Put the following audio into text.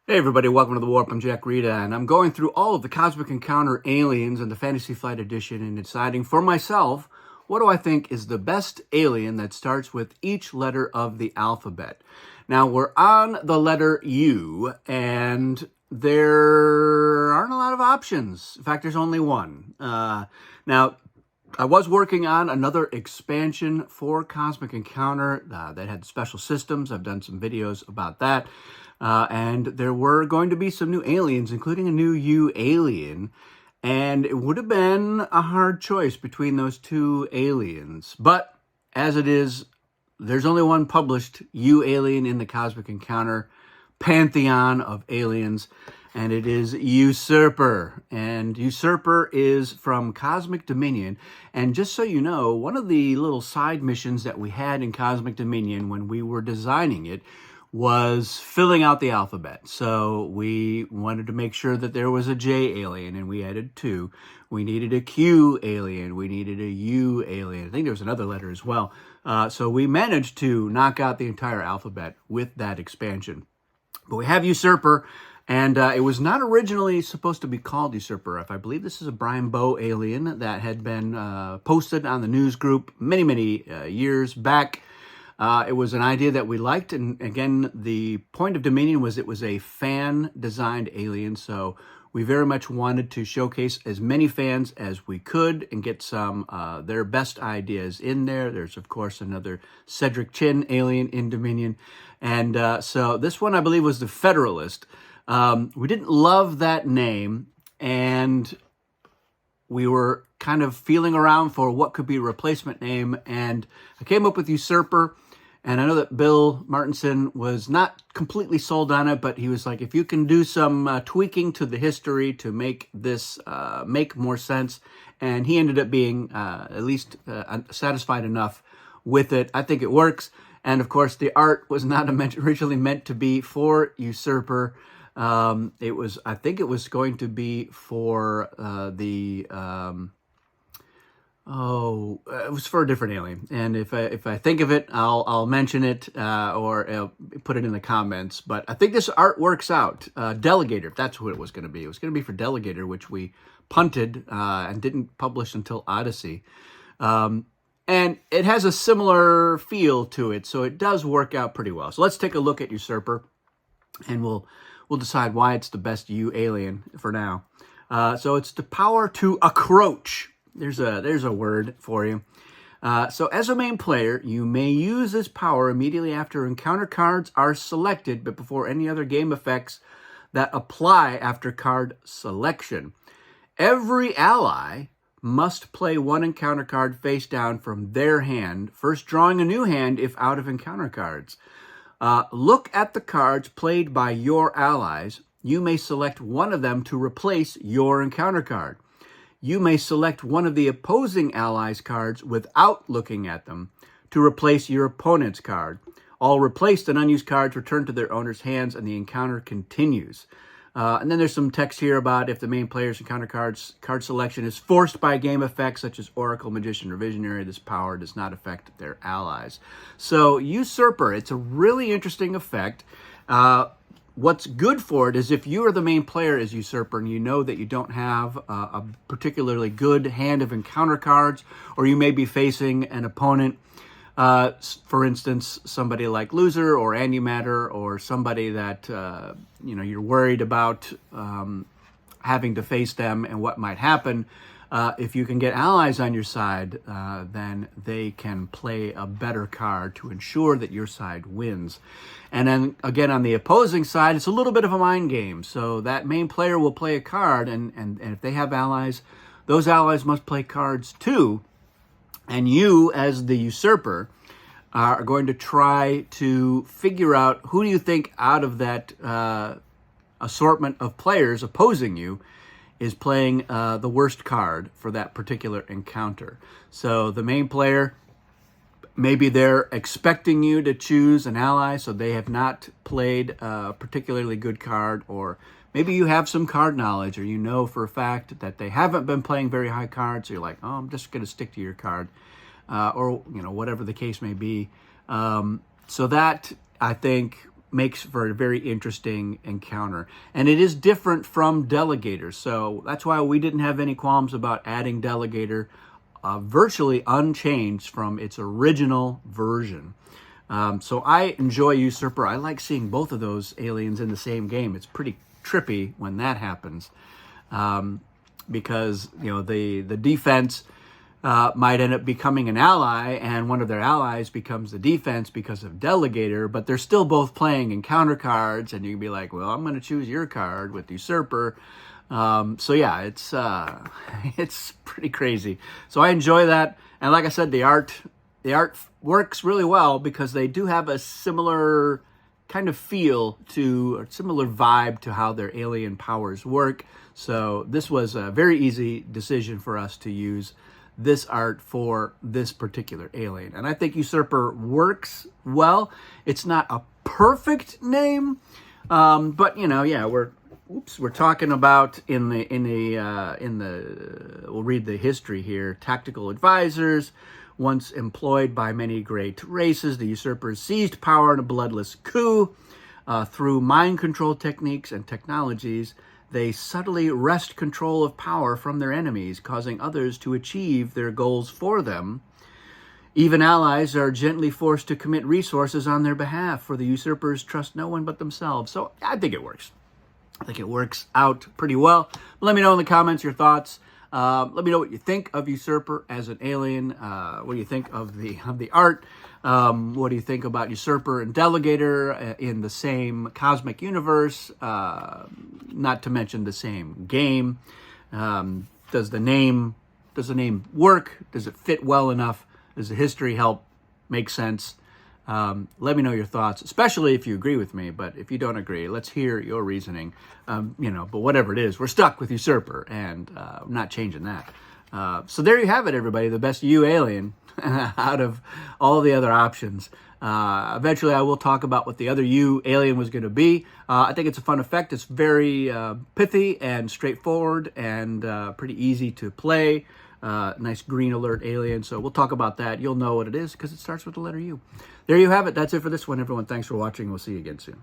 Hey everybody, welcome to The Warp. I'm Jack Rita, and I'm going through all of the Cosmic Encounter aliens in the Fantasy Flight Edition and deciding for myself, what do I think is the best alien that starts with each letter of the alphabet. Now, we're on the letter U, and there aren't a lot of options. In fact, there's only one. Now, I was working on another expansion for Cosmic Encounter that had special systems. I've done some videos about that. And there were going to be some new aliens, including a new U alien. And it would have been a hard choice between those two aliens. But as it is, there's only one published U alien in the Cosmic Encounter pantheon of aliens, and it is Usurper. And Usurper is from Cosmic Dominion. And just so you know, one of the little side missions that we had in Cosmic Dominion when we were designing it was filling out the alphabet. So we wanted to make sure that there was a J alien, and we added 2. We needed a Q alien. We needed a U alien. I think there was another letter as well. So we managed to knock out the entire alphabet with that expansion. But we have Usurper, and it was not originally supposed to be called Usurper. If I believe this is a Brian Bowe alien that had been posted on the news group many years back. It was an idea that we liked, and again, the point of Dominion was it was a fan-designed alien, so we very much wanted to showcase as many fans as we could and get some their best ideas in there. There's, of course, another Cedric Chin alien in Dominion, and so this one, I believe, was the Federalist. We didn't love that name, and we were kind of feeling around for what could be a replacement name, and I came up with Usurper. And I know that Bill Martinson was not completely sold on it, but he was like, if you can do some tweaking to the history to make this make more sense, and he ended up being at least satisfied enough with it. I think it works. And of course, the art was not originally meant to be for Usurper. I think it was going to be for it was for a different alien, and if I think of it, I'll mention it or I'll put it in the comments. But I think this art works out. Delegator, that's what it was going to be. It was going to be for Delegator, which we punted and didn't publish until Odyssey. And it has a similar feel to it, so it does work out pretty well. So let's take a look at Usurper, and we'll decide why it's the best U alien for now. So it's the power to accroach. There's a word for you. So as a main player, you may use this power immediately after encounter cards are selected, but before any other game effects that apply after card selection. Every ally must play one encounter card face down from their hand, first drawing a new hand if out of encounter cards. Look at the cards played by your allies. You may select one of them to replace your encounter card. You may select one of the opposing allies' cards without looking at them to replace your opponent's card. All replaced and unused cards return to their owner's hands, and the encounter continues. And then there's some text here about if the main player's encounter card selection is forced by game effects such as Oracle, Magician, or Visionary, this power does not affect their allies. So Usurper, it's a really interesting effect. What's good for it is if you are the main player as Usurper and you know that you don't have a particularly good hand of encounter cards, or you may be facing an opponent, for instance, somebody like Loser or Antimatter, or somebody that you're worried about having to face them and what might happen. If you can get allies on your side, then they can play a better card to ensure that your side wins. And then, again, on the opposing side, it's a little bit of a mind game. So that main player will play a card, and if they have allies, those allies must play cards too. And you, as the Usurper, are going to try to figure out who do you think out of that assortment of players opposing you is playing the worst card for that particular encounter. So the main player, maybe they're expecting you to choose an ally, so they have not played a particularly good card, or maybe you have some card knowledge, or you know for a fact that they haven't been playing very high cards, so you're like, oh, I'm just going to stick to your card, or whatever the case may be. So that, I think, makes for a very interesting encounter. And it is different from Delegator, so that's why we didn't have any qualms about adding Delegator, virtually unchanged from its original version. So I enjoy Usurper. I like seeing both of those aliens in the same game. It's pretty trippy when that happens, because the defense might end up becoming an ally, and one of their allies becomes the defense because of Delegator, but they're still both playing encounter cards, and you can be like, well, I'm going to choose your card with Usurper. So yeah, it's pretty crazy. So I enjoy that, and like I said, the art works really well because they do have a similar kind of feel to, or similar vibe to how their alien powers work. So this was a very easy decision for us to use this art for this particular alien. And I think Usurper works well. It's not a perfect name, but yeah, we're talking about in the we'll read the history here. Tactical advisors. Once employed by many great races, the usurpers seized power in a bloodless coup. Through mind control techniques and technologies, they subtly wrest control of power from their enemies, causing others to achieve their goals for them. Even allies are gently forced to commit resources on their behalf, for the usurpers trust no one but themselves. So I think it works. I think it works out pretty well. Let me know in the comments your thoughts. Let me know what you think of Usurper as an alien. What do you think of the art? What do you think about Usurper and Delegator in the same cosmic universe? Not to mention the same game. Does the name work? Does it fit well enough? Does the history help make sense? Let me know your thoughts, especially if you agree with me. But if you don't agree, let's hear your reasoning. But whatever it is, we're stuck with Usurper, and I'm not changing that. So there you have it, everybody. The best U alien out of all the other options. Eventually, I will talk about what the other U alien was going to be. I think it's a fun effect. It's very pithy and straightforward and pretty easy to play. Nice green alert alien. So we'll talk about that. You'll know what it is because it starts with the letter U. There you have it. That's it for this one, everyone. Thanks for watching. We'll see you again soon.